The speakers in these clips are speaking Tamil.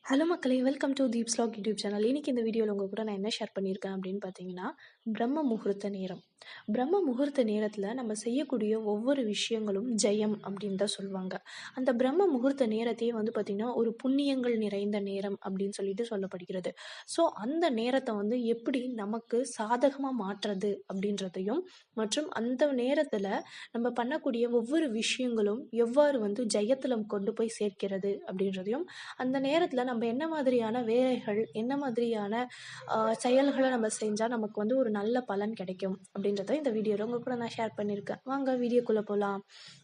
ஹலோ மக்களே! Welcome to Deep's vlog YouTube channel. இன்னைக்கு இந்த வீடியோல உங்க கூட நான் என்ன ஷேர் பண்ணியிருக்கேன் அப்படின்னு பார்த்தீங்கன்னா, பிரம்ம முகூர்த்த நேரம். பிரம்ம முகூர்த்த நேரத்தில நம்ம செய்யக்கூடிய ஒவ்வொரு விஷயங்களும் ஜெயம் அப்படின்னு தான் சொல்லுவாங்க. அந்த பிரம்ம முகூர்த்த நேரத்தையே வந்து பார்த்தீங்கன்னா, ஒரு புண்ணியங்கள் நிறைந்த நேரம் அப்படின்னு சொல்லிட்டு சொல்லப்படுகிறது. ஸோ அந்த நேரத்த வந்து எப்படி நமக்கு சாதகமா மாற்றுறது அப்படின்றதையும், மற்றும் அந்த நேரத்தில நம்ம பண்ணக்கூடிய ஒவ்வொரு விஷயங்களும் எவ்வாறு வந்து ஜெயத்தில கொண்டு போய் சேர்க்கிறது அப்படின்றதையும், அந்த நேரத்துல நம்ம என்ன மாதிரியான வேலைகள், என்ன மாதிரியான செயல்கள நம்ம செஞ்சா நமக்கு வந்து ஒரு நல்ல பலன் கிடைக்கும் அப்படின்றத இந்த வீடியோல உங்க கூட நான் ஷேர் பண்ணியிருக்கேன். வாங்க வீடியோக்குள்ள போலாம்.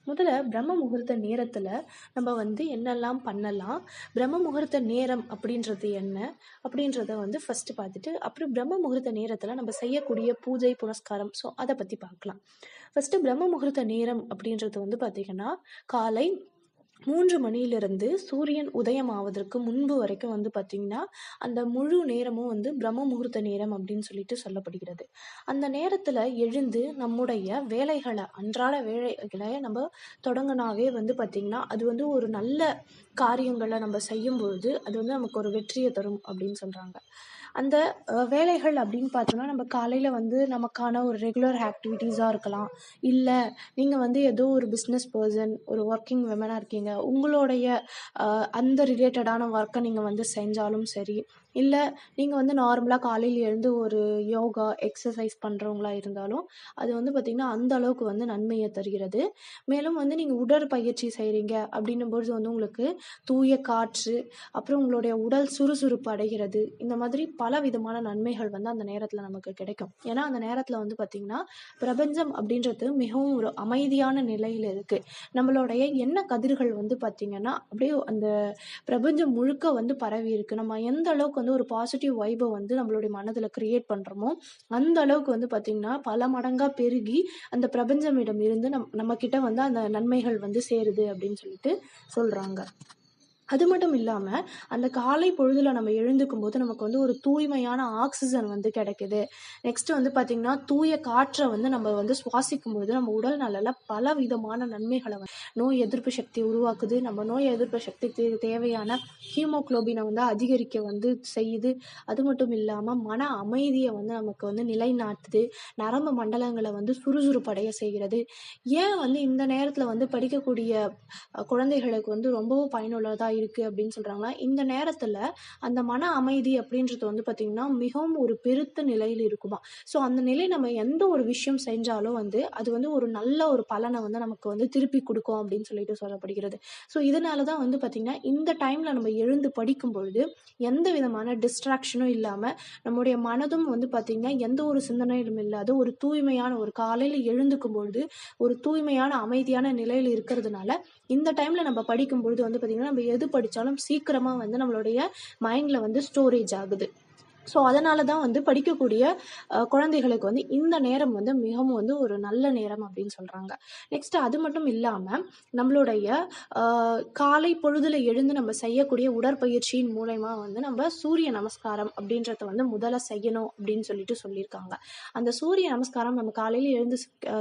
முதல்ல பிரம்ம முகூர்த்த நேரத்துல நம்ம வந்து என்னெல்லாம் பண்ணலாம்? பிரம்ம முகூர்த்த நேரம் அப்படின்றது என்ன? அப்படின்றத வந்து ஃபர்ஸ்ட்டு பார்த்துட்டு, அப்புறம் பிரம்ம முகூர்த்த நேரத்துல நம்ம செய்யக்கூடிய பூஜை, புனஸ்காரம் அத பத்தி பார்க்கலாம். ஃபர்ஸ்ட்டு பிரம்ம முகூர்த்த நேரம் அப்படின்றது வந்து பார்த்தீங்கன்னா, காலை 3 மணியிலிருந்து சூரியன் உதயம் ஆவதற்கு முன்பு வரைக்கும் வந்து பார்த்தீங்கன்னா, அந்த முழு நேரமும் வந்து பிரம்ம முகூர்த்த நேரம் அப்படின்னு சொல்லிட்டு சொல்லப்படுகிறது. அந்த நேரத்துல எழுந்து நம்முடைய அன்றாட வேலைகள நம்ம தொடங்குனாவே வந்து பார்த்தீங்கன்னா, அது வந்து ஒரு நல்ல காரியங்கள நம்ம செய்யும்பொழுது, அது வந்து நமக்கு ஒரு வெற்றிய தரும் அப்படின்னு சொல்றாங்க. அந்த வேலைகள் அப்படின்னு பார்த்தோம்னா, நம்ம காலையில வந்து நமக்கான ஒரு ரெகுலர் ஆக்டிவிட்டீஸா இருக்கலாம். இல்ல நீங்க வந்து ஏதோ ஒரு பிசினஸ் பெர்சன், ஒரு வொர்க்கிங் விமனா இருக்கீங்க. உங்களுடைய அந்த ரிலேட்டடான ஒர்க்க நீங்க வந்து செஞ்சாலும் சரி, இல்ல நீங்க வந்து நார்மலா காலையில எழுந்து ஒரு யோகா, எக்ஸர்சைஸ் பண்றவங்களா இருந்தாலும், அது வந்து பார்த்தீங்கன்னா, அந்த அளவுக்கு வந்து நன்மைய தருகிறது. மேலும் வந்து நீங்க உடற்பயிற்சி செய்றீங்க அப்படின்னும்பொழுது வந்து உங்களுக்கு தூய காற்று, அப்புறம் உங்களுடைய உடல் சுறுசுறுப்பு அடைகிறது. இந்த மாதிரி பல விதமான நன்மைகள் வந்து அந்த நேரத்துல நமக்கு கிடைக்கும். ஏன்னா, அந்த நேரத்துல வந்து பார்த்தீங்கன்னா, பிரபஞ்சம் அப்படின்றது மிகவும் ஒரு அமைதியான நிலையில இருக்கு. நம்மளுடைய எண்ண கதிர்கள் வந்து பார்த்தீங்கன்னா, அப்படியே அந்த பிரபஞ்சம் முழுக்க வந்து பரவி இருக்கு. நம்ம எந்த அளவுக்கு வந்து ஒரு பாசிட்டிவ் வைப வந்து நம்மளுடைய மனதில கிரியேட் பண்றோமோ, அந்த அளவுக்கு வந்து பார்த்தீங்கன்னா, பல மடங்கா பெருகி அந்த பிரபஞ்சமிடம் இருந்து நம்மகிட்ட வந்து அந்த நன்மைகள் வந்து சேருது அப்படின்னு சொல்லிட்டு சொல்றாங்க. அது மட்டும் இல்லாம, அந்த காலை பொழுதுல நம்ம எழுந்துக்கும்போது நமக்கு வந்து ஒரு தூய்மையான ஆக்ஸிஜன் வந்து கிடைக்குது. நெக்ஸ்ட் வந்து பார்த்தீங்கன்னா, தூய காற்ற வந்து நம்ம வந்து சுவாசிக்கும்போது நம்ம உடல் நலல பல விதமான நன்மைகள நோய் எதிர்ப்பு சக்திய உருவாக்குது. நம்ம நோய் எதிர்ப்பு சக்திக்கு தேவையான ஹீமோகுளோபின வந்து அதிகரிக்க வந்து செய்யுது. அது மட்டும் இல்லாம மன அமைதிய வந்து நமக்கு வந்து நிலைநாட்டுது. நரம்பு மண்டலங்கள வந்து சுறுசுறுப்படைய செய்கிறது. ஏன் வந்து இந்த நேரத்துல வந்து படிக்கக்கூடிய குழந்தைகளுக்கு வந்து ரொம்பவும் பயனுள்ளதா இருக்கு அப்படின்னு சொல்றாங்கன்னா, இந்த நேரத்துல அந்த மன அமைதி அப்படின்றது வந்து பார்த்தீங்கன்னா, மிகவும் ஒரு பெருத்த நிலையில இருக்குமாம். ஸோ அந்த நிலை நம்ம எந்த ஒரு விஷயம் செஞ்சாலும் வந்து, அது வந்து ஒரு நல்ல ஒரு பலன வந்து நமக்கு வந்து திருப்பி குடுக்கும் அப்படின்னு சொல்லிட்டு சொல்லப்படுகிறது. ஸோ இதனால தான் வந்து பார்த்தீங்கன்னா, இந்த டைம்ல நம்ம எழுந்து படிக்கும் பொழுது, எந்த விதமான டிஸ்ட்ராக்ஷனும் இல்லாம, நம்முடைய மனதும் வந்து பார்த்தீங்கன்னா, எந்த ஒரு சிந்தனையிலும் இல்லாத ஒரு தூய்மையான ஒரு காலையில எழுந்துக்கும் பொழுது, ஒரு தூய்மையான அமைதியான நிலையில இருக்கிறதுனால, இந்த டைம்ல நம்ம படிக்கும்பொழுது வந்து பார்த்தீங்கன்னா, நம்ம எது படிச்சாலும் சீக்கிரமா வந்து நம்மளுடைய மைண்ட்ல வந்து ஸ்டோரேஜ் ஆகுது. ஸோ, அதனால தான் வந்து படிக்கக்கூடிய குழந்தைகளுக்கு வந்து இந்த நேரம் வந்து மிகவும் வந்து ஒரு நல்ல நேரம் அப்படின்னு சொல்றாங்க. நெக்ஸ்ட் அது மட்டும் இல்லாம, நம்மளுடைய அ காலை பொழுதுல எழுந்து நம்ம செய்யக்கூடிய உடற்பயிற்சியின் மூலியமா வந்து நம்ம சூரிய நமஸ்காரம் அப்படின்றத வந்து முதல்ல செய்யணும் அப்படின்னு சொல்லிட்டு சொல்லியிருக்காங்க. அந்த சூரிய நமஸ்காரம் நம்ம காலையில எழுந்து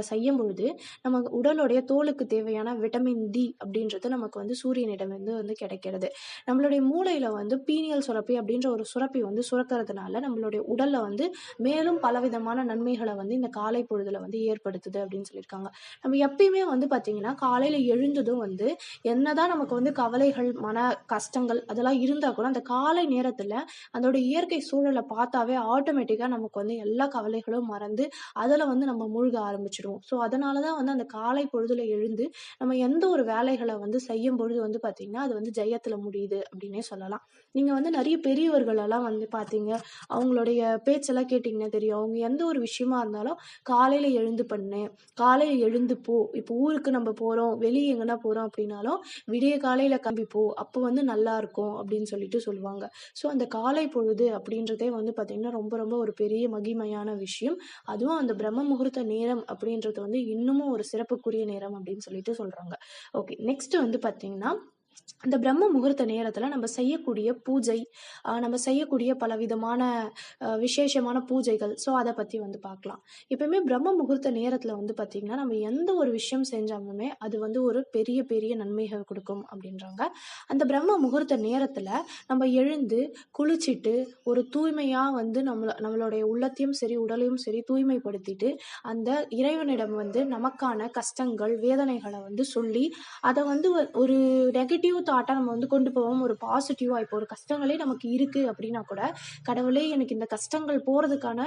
செய்யும்பொழுது, நம்ம உடலுடைய தோலுக்கு தேவையான விட்டமின் டி அப்படின்றது நமக்கு வந்து சூரியனிடமிருந்து வந்து கிடைக்கிறது. நம்மளுடைய மூளையில வந்து பீனியல் சுரப்பி அப்படின்ற ஒரு சுரப்பி வந்து சுரக்கிறதுனால நம்மளுடைய உடல்ல வந்து மேலும் பலவிதமான நன்மைகள வந்து இந்த காலை பொழுதுல வந்து ஏற்படுத்துது அப்படின்னு சொல்லியிருக்காங்க. நம்ம எப்பயுமே வந்து பார்த்தீங்கன்னா, காலையில எழுந்ததும் வந்து என்னதான் நமக்கு வந்து கவலைகள், மன கஷ்டங்கள் அதெல்லாம் இருந்தா கூட அந்த காலை நேரத்துல அதோட இயற்கை சூழல பார்த்தாவே ஆட்டோமேட்டிக்கா நமக்கு வந்து எல்லா கவலைகளும் மறந்து, அதுல வந்து நம்ம மூழ்க ஆரம்பிச்சுருவோம். ஸோ அதனால தான் வந்து அந்த காலை பொழுதுல எழுந்து நம்ம எந்த ஒரு வேலைகள வந்து செய்யும்பொழுது வந்து பார்த்தீங்கன்னா, அது வந்து ஜெயத்துல முடியுது அப்படின்னே சொல்லலாம். நீங்க வந்து நெறைய பெரியவர்களெல்லாம் வந்து பார்த்தீங்க, அவங்களுடைய பேச்செல்லாம் கேட்டீங்கன்னா தெரியும். அவங்க எந்த ஒரு விஷயமா இருந்தாலும் காலையில எழுந்து பண்ணு, காலையில எழுந்து போ. இப்போ ஊருக்கு நம்ம போறோம், வெளிய எங்கனா போறோம் அப்படின்னாலும், விடிய காலையில கிளம்பி போ. அப்போ வந்து நல்லாருக்கும் அப்படின்னு சொல்லிட்டு சொல்லுவாங்க. ஸோ அந்த காலை பொழுது அப்படின்றதே வந்து பார்த்தீங்கன்னா, ரொம்ப ரொம்ப ஒரு பெரிய மகிமையான விஷயம். அதுவும் அந்த பிரம்ம முகூர்த்த நேரம் அப்படின்றது வந்து இன்னமும் ஒரு சிறப்புக்குரிய நேரம் அப்படின்னு சொல்லிட்டு சொல்றாங்க. ஓகே. நெக்ஸ்ட் வந்து பார்த்தீங்கன்னா அந்த பிரம்ம முகூர்த்த நேரத்துல நம்ம செய்யக்கூடிய பூஜை, நம்ம செய்யக்கூடிய பலவிதமான விசேஷமான பூஜைகள். ஸோ அத பத்தி வந்து பார்க்கலாம். எப்பவுமே பிரம்ம முகூர்த்த நேரத்துல வந்து பார்த்தீங்கன்னா, நம்ம எந்த ஒரு விஷயம் செஞ்சாலுமே அது வந்து ஒரு பெரிய பெரிய நன்மைகள் குடுக்கும் அப்படின்றாங்க. அந்த பிரம்ம முகூர்த்த நேரத்துல நம்ம எழுந்து, குளிச்சுட்டு, ஒரு தூய்மையா வந்து நம்மளுடைய உள்ளத்தையும் சரி, உடலையும் சரி தூய்மைப்படுத்திட்டு, அந்த இறைவனிடம் வந்து நமக்கான கஷ்டங்கள், வேதனைகள வந்து சொல்லி, அத வந்து ஒரு நெகட்டிவ் தாட்டா நம்ம வந்து கொண்டு போவோம். ஒரு பாசிட்டிவா இப்போ ஒரு கஷ்டங்களே நமக்கு இருக்கு அப்படின்னா கூட, கடவுளே எனக்கு இந்த கஷ்டங்கள் போறதுக்கான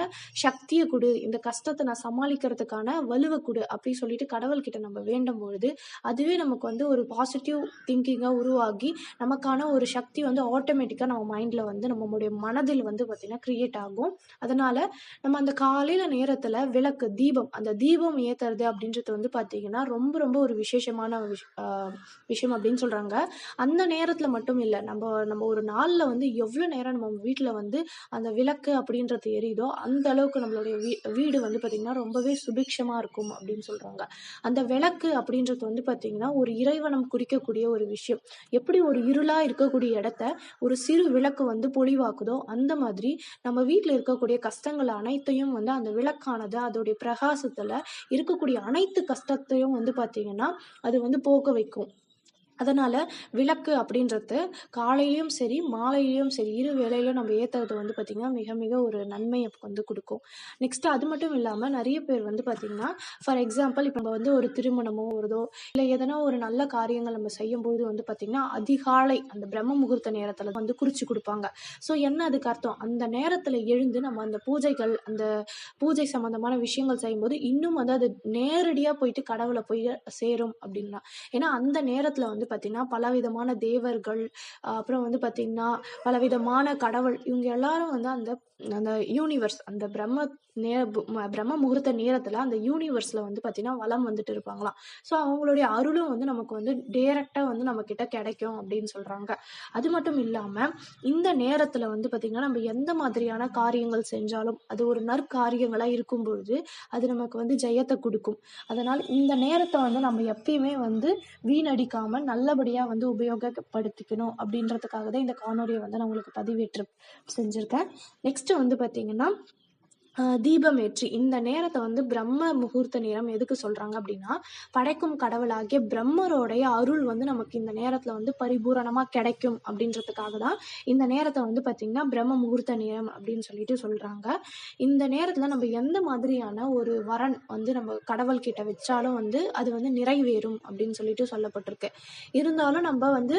சக்திய குடு, இந்த கஷ்டத்த நான் சமாளிக்கிறதுக்கான வலுவ குடு அப்படின்னு சொல்லிட்டு கடவுள்கிட்ட நம்ம வேண்டும் பொழுது, அதுவே நமக்கு வந்து ஒரு பாசிட்டிவ் திங்கிங்கா உருவாகி, நமக்கான ஒரு சக்தி வந்து ஆட்டோமேட்டிக்கா நம்ம மைண்ட்ல வந்து நம்மளுடைய மனதில் வந்து பார்த்தீங்கன்னா கிரியேட் ஆகும். அதனால நம்ம அந்த காலையில நேரத்துல விளக்கு, தீபம் அந்த தீபம் ஏத்துறது அப்படின்றது வந்து பார்த்தீங்கன்னா, ரொம்ப ரொம்ப ஒரு விசேஷமான விஷயம் அப்படின்னு சொல்றாங்க. அந்த நேரத்துல மட்டும் இல்ல. நம்ம ஒரு நாள்ல வந்து எவ்வளோ நேரம் நம்ம வீட்ல வந்து அந்த விளக்கு அப்படின்றது எரியுதோ, அந்த அளவுக்கு நம்மளுடைய வீடு வந்து பார்த்தீங்கன்னா, ரொம்பவே சுபிக்ஷமா இருக்கும் அப்படின்னு சொல்றாங்க. அந்த விளக்கு அப்படின்றது வந்து பார்த்தீங்கன்னா, ஒரு இறைவனம் குறிக்கக்கூடிய ஒரு விஷயம். எப்படி ஒரு இருளா இருக்கக்கூடிய இடத்த ஒரு சிறு விளக்கு வந்து பொலிவாக்குதோ, அந்த மாதிரி நம்ம வீட்ல இருக்கக்கூடிய கஷ்டங்கள் அனைத்தையும் வந்து அந்த விளக்கானது அதோடைய பிரகாசத்துல இருக்கக்கூடிய அனைத்து கஷ்டத்தையும் வந்து பார்த்தீங்கன்னா, அது வந்து போக்க வைக்கும். அதனால விளக்கு அப்படின்றது காலையிலயும் சரி, மாலையிலயும் சரி, இரு வேளையிலும் நம்ம ஏத்துறது வந்து பார்த்தீங்கன்னா, மிக மிக ஒரு நன்மைய வந்து குடுக்கும். நெக்ஸ்ட் அது மட்டும் இல்லாம நெறைய பேர் வந்து பார்த்தீங்கன்னா, ஃபார் எக்ஸாம்பிள் இப்ப நம்ம வந்து ஒரு திருமணமோ வருதோ, இல்ல எதனா ஒரு நல்ல காரியங்கள் நம்ம செய்யும்போது வந்து பார்த்தீங்கன்னா, அதிகாலை அந்த பிரம்ம முகூர்த்த நேரத்துல வந்து குறிச்சு குடுப்பாங்க. ஸோ என்ன அதுக்கு அர்த்தம்? அந்த நேரத்துல எழுந்து நம்ம அந்த பூஜைகள், அந்த பூஜை சம்மந்தமான விஷயங்கள் செய்யும்போது, இன்னும் வந்து அது நேரடியா போயிட்டு கடவுள போய் சேரும் அப்படின்லாம். ஏன்னா, அந்த நேரத்துல வந்து பார்த்தீங்கன்னா, பலவிதமான தேவர்கள், அப்புறம் வந்து பார்த்தீங்கன்னா, பலவிதமான கடவுள் இவங்க எல்லாரும் வந்து அந்த அந்த யூனிவர்ஸ் அந்த பிரம்ம முகூர்த்த நேரத்துல அந்த யூனிவர்ஸ்ல வந்து பார்த்தீங்கன்னா, வலம் வந்துட்டு இருப்பாங்களாம். ஸோ அவங்களுடைய அருளும் வந்து நமக்கு வந்து டைரக்ட்டா வந்து நம்மகிட்ட கிடைக்கும் அப்படின்னு சொல்றாங்க. அது மட்டும் இல்லாம, இந்த நேரத்துல வந்து பார்த்தீங்கன்னா, நம்ம எந்த மாதிரியான காரியங்கள் செஞ்சாலும், அது ஒரு நற்காரியங்களா இருக்கும் பொழுது, அது நமக்கு வந்து ஜெயத்த குடுக்கும். அதனால இந்த நேரத்த வந்து நம்ம எப்பயுமே வந்து வீணடிக்காம நல்லபடியா வந்து உபயோகப்படுத்திக்கணும் அப்படின்றதுக்காக தான் இந்த காணொலிய வந்து நான் உங்களுக்கு பதிவேற்றம் செஞ்சிருக்கேன். நெக்ஸ்ட் வந்து பார்த்தீங்கன்னா, தீபம் ஏற்றி இந்த நேரத்த வந்து பிரம்ம முகூர்த்த நேரம் எதுக்கு சொல்றாங்க அப்படின்னா, படைக்கும் கடவுளாகிய பிரம்மருடைய அருள் வந்து நமக்கு இந்த நேரத்துல வந்து பரிபூரணமா கிடைக்கும் அப்படின்றதுக்காக தான் இந்த நேரத்த வந்து பார்த்தீங்கன்னா, பிரம்ம முகூர்த்த நேரம் அப்படின்னு சொல்லிட்டு சொல்றாங்க. இந்த நேரத்துல நம்ம எந்த மாதிரியான ஒரு வரன் வந்து நம்ம கடவுள் கிட்ட வச்சாலும் வந்து அது வந்து நிறைவேறும் அப்படின்னு சொல்லிட்டு சொல்லப்பட்டிருக்கு. இருந்தாலும் நம்ம வந்து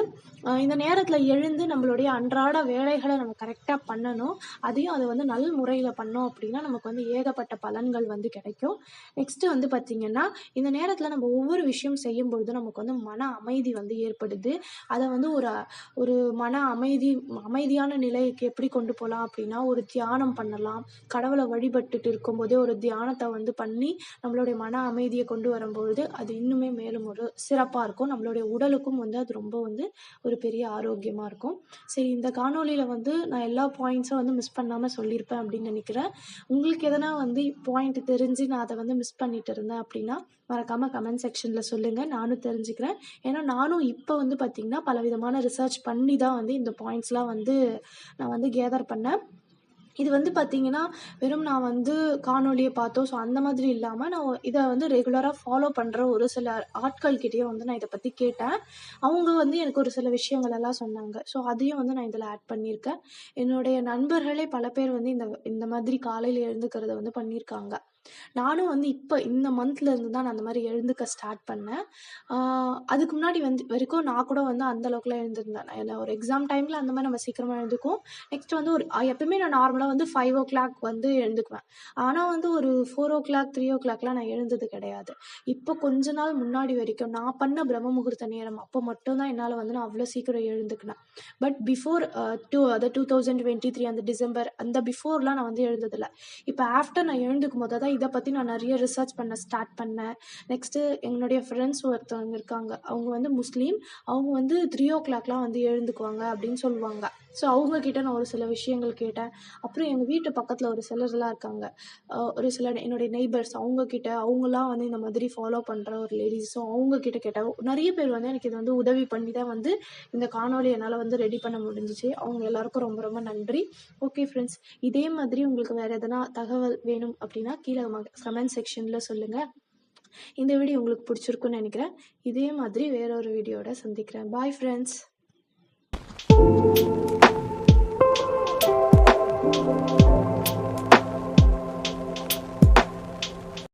இந்த நேரத்துல எழுந்து நம்மளுடைய அன்றாட வேலைகள நம்ம கரெக்ட்டா பண்ணணும். அதையும் அது வந்து முறையில பண்ணோம் அப்படின்னா, நமக்கு வந்து ஏகப்பட்ட பலன்கள் வந்து கிடைக்கும். நெக்ஸ்ட் வந்து பார்த்தீங்கன்னா, இந்த நேரத்துல நம்ம ஒவ்வொரு விஷயம் செய்யும்பொழுது நமக்கு வந்து மன அமைதி வந்து ஏற்படுது. அத வந்து ஒரு ஒரு அமைதியான நிலைக்கு எப்படி கொண்டு போலாம் அப்படின்னா, ஒரு தியானம் பண்ணலாம். கடவுள வழிபட்டுட்டு இருக்கும்போதே ஒரு தியானத்த வந்து பண்ணி, நம்மளுடைய மன அமைதிய கொண்டு வரும்பொழுது, அது இன்னுமே மேலும் ஒரு சிறப்பா இருக்கும். நம்மளுடைய உடலுக்கும் வந்து அது ரொம்ப வந்து ஒரு பெரிய ஆரோக்கியமா இருக்கும். சரி, இந்த காணொளியில வந்து நான் எல்லா பாயிண்ட்ஸும் வந்து மிஸ் பண்ணாம சொல்லியிருப்பேன் அப்படின்னு நினைக்கிறேன். உங்களுக்கு எதனா வந்து பாயிண்ட் தெரிஞ்சு நான் அத வந்து மிஸ் பண்ணிட்டு இருந்தேன் அப்படின்னா, மறக்காம கமெண்ட் செக்ஷன்ல சொல்லுங்க. நானும் தெரிஞ்சுக்கிறேன். ஏன்னா நானும் இப்ப வந்து பார்த்தீங்கன்னா, பலவிதமான ரிசர்ச் பண்ணி தான் வந்து இந்த பாயிண்ட்ஸ்லாம் வந்து நான் வந்து கேதர் பண்ணேன். இது வந்து பார்த்தீங்கன்னா, வெறும் நான் வந்து காணொளிய பார்த்தோ, ஸோ அந்த மாதிரி இல்லாம, நான் இத வந்து ரெகுலரா ஃபாலோ பண்ற ஒரு சில ஆட்கள் கிட்டயும் வந்து நான் இத பத்தி கேட்டேன். அவங்க வந்து எனக்கு ஒரு சில விஷயங்கள் எல்லாம் சொன்னாங்க. ஸோ அதையும் வந்து நான் இதுல ஆட் பண்ணியிருக்கேன். என்னுடைய நண்பர்களே பல பேர் வந்து இந்த இந்த மாதிரி காலையில எழுந்துக்கிறத வந்து பண்ணியிருக்காங்க. நானும் வந்து இப்ப இந்த மந்த்ல இருந்து தான் நான் அந்த மாரி எழுந்துக்க ஸ்டார்ட் பண்ணேன். ஆ அதுக்கு முன்னாடி வந்து வரைக்கும் நான் கூட வந்து அந்த அளவுக்குலாம் எழுந்திருந்தேன். நான் ஒரு எக்ஸாம் டைம்ல அந்த மாரி நம்ம சீக்கிரமா எழுந்துக்குவோம். நெக்ஸ்ட் வந்து ஒரு எப்பயுமே நான் நார்மலா வந்து 5:00 வந்து எழுந்துக்குவேன். ஆனா வந்து ஒரு 4:00, 3:00லாம் நான் எழுந்தது கிடையாது. இப்போ கொஞ்ச நாள் முன்னாடி வரைக்கும் நான் பண்ண பிரம்ம முகூர்த்த நேரம் அப்போ மட்டும் தான் என்னால வந்து நான் அவ்ளோ சீக்கிரம் எழுந்துக்கினேன். பட் பிஃபோர் அது 2023 அந்த டிசம்பர் அந்த பிஃபோர்லாம் நான் வந்து எழுந்ததில்ல. இப்ப ஆஃப்டர் நான் எழுந்துக்கும் போது தான் இதை பற்றி நான் நிறைய ரிசர்ச் பண்ண ஸ்டார்ட் பண்ணேன். நெக்ஸ்ட்டு என்னுடைய ஃப்ரெண்ட்ஸ் ஒருத்தவங்க இருக்காங்க. அவங்க வந்து முஸ்லீம். அவங்க வந்து 3 o'clockலாம் வந்து எழுந்துக்குவாங்க அப்படின்னு சொல்லுவாங்க. ஸோ அவங்கக்கிட்ட நான் ஒரு சில விஷயங்கள் கேட்டேன். அப்புறம் எங்கள் வீட்டு பக்கத்தில் ஒரு சிலர்லாம் இருக்காங்க. ஒரு சில என்னுடைய நெய்பர்ஸ் அவங்கக்கிட்ட அவங்களாம் வந்து இந்த மாதிரி ஃபாலோ பண்ணுற ஒரு லேடிஸ். ஸோ அவங்கக்கிட்ட கேட்டேன். நிறைய பேர் வந்து எனக்கு இது வந்து உதவி பண்ணி தான் வந்து இந்த காணொளி என்னால் வந்து ரெடி பண்ண முடிஞ்சிச்சு. அவங்க எல்லாருக்கும் ரொம்ப ரொம்ப நன்றி. ஓகே ஃப்ரெண்ட்ஸ், இதே மாதிரி உங்களுக்கு வேறு எதனா தகவல் வேணும் அப்படின்னா கீழே கமெண்ட் செக்ஷனில் சொல்லுங்கள். இந்த வீடியோ உங்களுக்கு பிடிச்சிருக்குன்னு நினைக்கிறேன். இதே மாதிரி வேற ஒரு வீடியோட சந்திக்கிறேன். Bye friends.